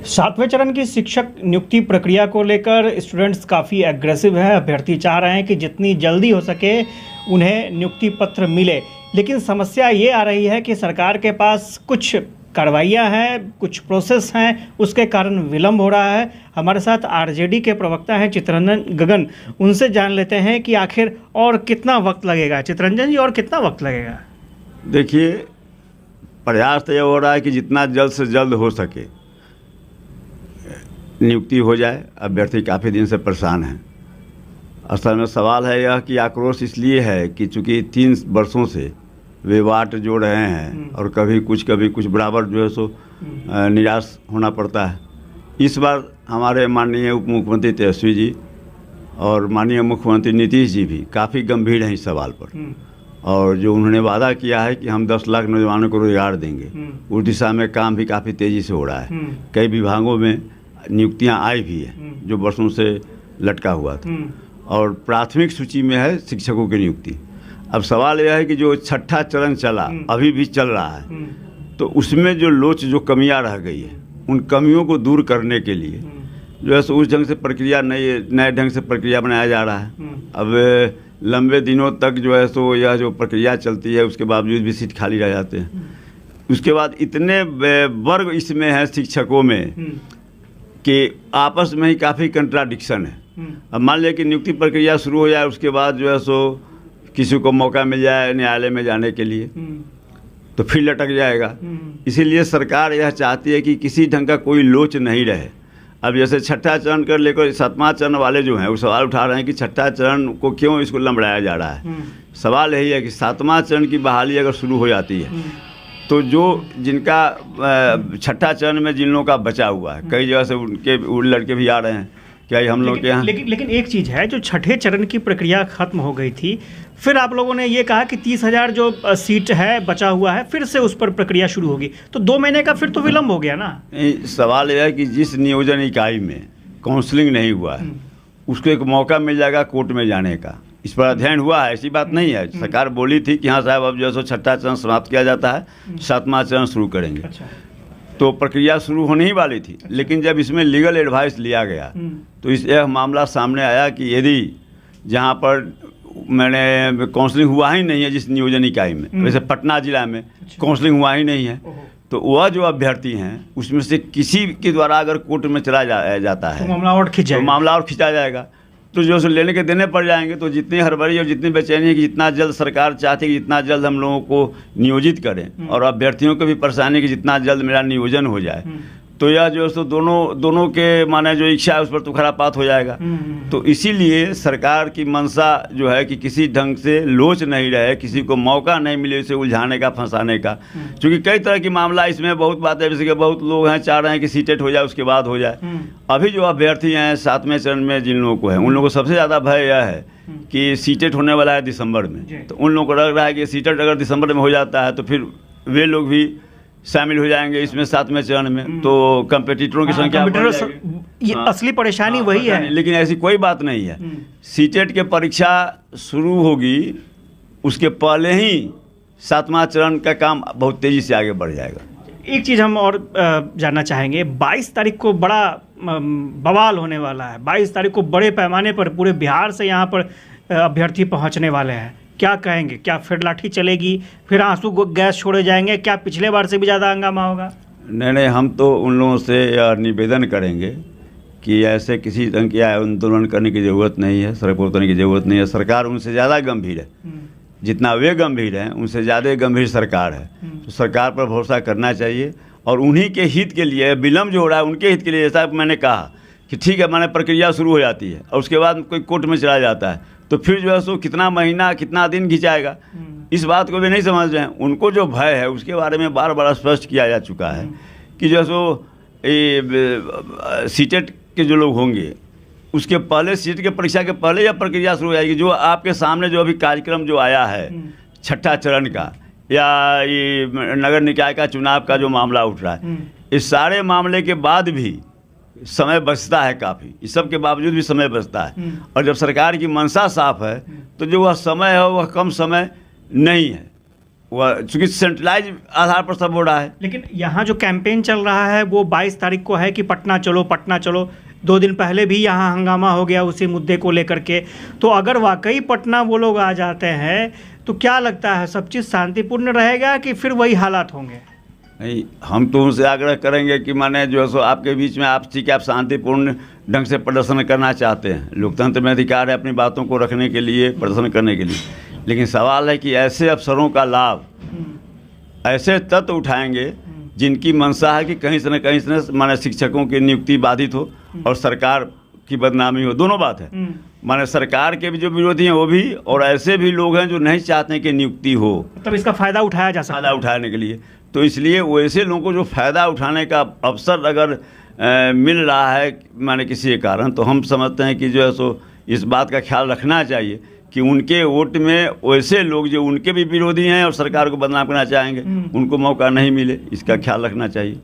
सातवें चरण की शिक्षक नियुक्ति प्रक्रिया को लेकर स्टूडेंट्स काफ़ी एग्रेसिव हैं। अभ्यर्थी चाह रहे हैं कि जितनी जल्दी हो सके उन्हें नियुक्ति पत्र मिले, लेकिन समस्या ये आ रही है कि सरकार के पास कुछ कार्रवाइयाँ हैं, कुछ प्रोसेस हैं, उसके कारण विलम्ब हो रहा है। हमारे साथ आरजेडी के प्रवक्ता हैं चितरंजन गगन, उनसे जान लेते हैं कि आखिर और कितना वक्त लगेगा। चितरंजन जी, और कितना वक्त लगेगा? देखिए, प्रयास तो यह हो रहा है कि जितना जल्द से जल्द हो सके नियुक्ति हो जाए। अभ्यर्थी काफ़ी दिन से परेशान हैं। असल में सवाल है यह कि आक्रोश इसलिए है कि चूँकि 3 वर्षों से वे वाट जोड़ रहे हैं और कभी कुछ बराबर जो है सो निराश होना पड़ता है। इस बार हमारे माननीय उप मुख्यमंत्री तेजस्वी जी और माननीय मुख्यमंत्री नीतीश जी भी काफ़ी गंभीर हैं इस सवाल पर, और जो उन्होंने वादा किया है कि हम 10 लाख नौजवानों को रोजगार देंगे, उस दिशा में काम भी काफ़ी तेज़ी से हो रहा है। कई विभागों में नियुक्तियां आई भी हैं जो वर्षों से लटका हुआ था, और प्राथमिक सूची में है शिक्षकों की नियुक्ति। अब सवाल यह है कि जो 6ठा चरण चला, अभी भी चल रहा है, तो उसमें जो लोच जो कमियां रह गई है, उन कमियों को दूर करने के लिए जो है सो उस ढंग से प्रक्रिया नए ढंग से प्रक्रिया बनाया जा रहा है। अब लंबे दिनों तक जो है सो यह जो प्रक्रिया चलती है, उसके बावजूद भी सीट खाली रह जाते हैं। उसके बाद इतने वर्ग इसमें है शिक्षकों में कि आपस में ही काफ़ी कंट्राडिक्शन है। अब मान लिया कि नियुक्ति प्रक्रिया शुरू हो जाए, उसके बाद जो है सो किसी को मौका मिल जाए न्यायालय में जाने के लिए, तो फिर लटक जाएगा। इसीलिए सरकार यह चाहती है कि किसी ढंग का कोई लोच नहीं रहे। अब जैसे 6ठा चरण कर लेकर 7वां चरण वाले जो हैं वो सवाल उठा रहे हैं कि 6ठा चरण को क्यों इसको लंबड़ाया जा रहा है। सवाल यही है कि 7वां चरण की बहाली अगर शुरू हो जाती है तो जो जिनका 6ठा चरण में जिन लोगों का बचा हुआ है, कई जगह से उनके लड़के भी आ रहे हैं क्या हम लोग के यहाँ। लेकिन एक चीज़ है, जो 6ठे चरण की प्रक्रिया खत्म हो गई थी, फिर आप लोगों ने ये कहा कि 30,000 जो सीट है बचा हुआ है, फिर से उस पर प्रक्रिया शुरू होगी, तो 2 महीने का फिर तो विलम्ब हो गया ना। सवाल यह है कि जिस नियोजन इकाई में काउंसलिंग नहीं हुआ है उसको एक मौका मिल जाएगा कोर्ट में जाने का। इस पर अध्ययन हुआ है, ऐसी बात नहीं है। सरकार बोली थी कि हाँ साहब, अब जो है सो 6ठा चरण समाप्त किया जाता है, 7वां चरण शुरू करेंगे। अच्छा। तो प्रक्रिया शुरू होने ही वाली थी। अच्छा। लेकिन जब इसमें लीगल एडवाइस लिया गया तो यह मामला सामने आया कि यदि जहाँ पर मैंने काउंसलिंग हुआ ही नहीं है जिस नियोजन इकाई में, वैसे पटना जिला में काउंसलिंग हुआ ही नहीं है, तो वह जो अभ्यर्थी हैं उसमें से किसी के द्वारा अगर कोर्ट में चला जाता है तो मामला और खिंचा जाएगा, तो जो सो लेने के देने पड़ जाएंगे। तो जितनी हड़बड़ी और जितनी बेचैनी है कि जितना जल्द सरकार चाहती है कि जितना जल्द हम लोगों को नियोजित करें, और अभ्यर्थियों को भी परेशानी कि जितना जल्द मेरा नियोजन हो जाए, तो यह जो है सो दोनों के माने जो इच्छा है उस पर तो खरापात हो जाएगा। तो इसीलिए सरकार की मंशा जो है कि किसी ढंग से लोच नहीं रहे, किसी को मौका नहीं मिले इसे उलझाने का, फंसाने का। क्योंकि कई तरह की मामला इसमें बहुत बात है, जैसे कि बहुत लोग हैं चाह रहे हैं कि सीटेट हो जाए उसके बाद हो जाए। अभी जो अभ्यर्थी हैं 7वें चरण में जिन लोगों को है, उन लोगों को सबसे ज़्यादा भय यह है कि सीटेट होने वाला है दिसंबर में, तो उन लोगों को लग रहा है कि सीटेट अगर दिसंबर में हो जाता है तो फिर वे लोग भी शामिल हो जाएंगे इसमें 7वें चरण में, तो कंपटीटरों की संख्या ये असली परेशानी वही है। लेकिन ऐसी कोई बात नहीं है। सीटेट के परीक्षा शुरू होगी उसके पहले ही 7वां चरण का काम बहुत तेज़ी से आगे बढ़ जाएगा। एक चीज़ हम और जानना चाहेंगे, 22 तारीख को बड़ा बवाल होने वाला है। 22 तारीख को बड़े पैमाने पर पूरे बिहार से यहाँ पर अभ्यर्थी पहुँचने वाले हैं। क्या कहेंगे? क्या फिर लाठी चलेगी, फिर आंसू गैस छोड़े जाएंगे? क्या पिछले बार से भी ज़्यादा हंगामा होगा? नहीं, हम तो उन लोगों से निवेदन करेंगे कि ऐसे किसी ढंग की आंदोलन करने की ज़रूरत नहीं है, सड़क पर उतरने की ज़रूरत नहीं है। सरकार उनसे ज़्यादा गंभीर है, जितना वे गंभीर हैं उनसे ज़्यादा गंभीर सरकार है। तो सरकार पर भरोसा करना चाहिए, और उन्हीं के हित के लिए विलम्ब जो हो रहा है उनके हित के लिए। जैसा मैंने कहा कि ठीक है, माने प्रक्रिया शुरू हो जाती है और उसके बाद कोई कोर्ट में चला जाता है, तो फिर जो है सो कितना महीना कितना दिन खिंचाएगा, इस बात को भी नहीं समझ रहे हैं। उनको जो भय है उसके बारे में बार बार स्पष्ट किया जा चुका है कि जो है सो सीटेट के जो लोग होंगे उसके पहले, सीट के परीक्षा के पहले यह प्रक्रिया शुरू हो जाएगी। जो आपके सामने जो अभी कार्यक्रम जो आया है 6ठा चरण का, या ये नगर निकाय का चुनाव का जो मामला उठ रहा है, इस सारे मामले के बाद भी समय बचता है काफ़ी। इस सब के बावजूद भी समय बचता है, और जब सरकार की मंशा साफ है तो जो वह समय है वह कम समय नहीं है। वह चूँकि सेंट्रलाइज आधार पर सब हो रहा है। लेकिन यहाँ जो कैंपेन चल रहा है वो 22 तारीख को है कि पटना चलो पटना चलो। 2 दिन पहले भी यहाँ हंगामा हो गया उसी मुद्दे को लेकर के। तो अगर वाकई पटना वो लोग आ जाते हैं तो क्या लगता है सब चीज़ शांतिपूर्ण रहेगा कि फिर वही हालात होंगे? नहीं, हम तो उनसे आग्रह करेंगे कि माने जो है सो आपके बीच में आप ठीक है, आप शांतिपूर्ण ढंग से प्रदर्शन करना चाहते हैं, लोकतंत्र में अधिकार है अपनी बातों को रखने के लिए, प्रदर्शन करने के लिए, लेकिन सवाल है कि ऐसे अफसरों का लाभ ऐसे तत्व उठाएंगे जिनकी मंशा है कि कहीं से न माने शिक्षकों की नियुक्ति बाधित हो और सरकार की बदनामी हो। दोनों बात है, माने सरकार के भी जो विरोधी हैं वो भी, और ऐसे भी लोग हैं जो नहीं चाहते हैं कि नियुक्ति हो, तब इसका फ़ायदा उठाया जा सकता है। फ़ायदा उठाने के लिए। तो इसलिए वैसे लोगों को जो फ़ायदा उठाने का अवसर अगर मिल रहा है माने किसी के कारण, तो हम समझते हैं कि जो है सो इस बात का ख्याल रखना चाहिए कि उनके वोट में वैसे लोग जो उनके भी विरोधी हैं और सरकार को बदनाम करना चाहेंगे, उनको मौका नहीं मिले, इसका ख्याल रखना चाहिए।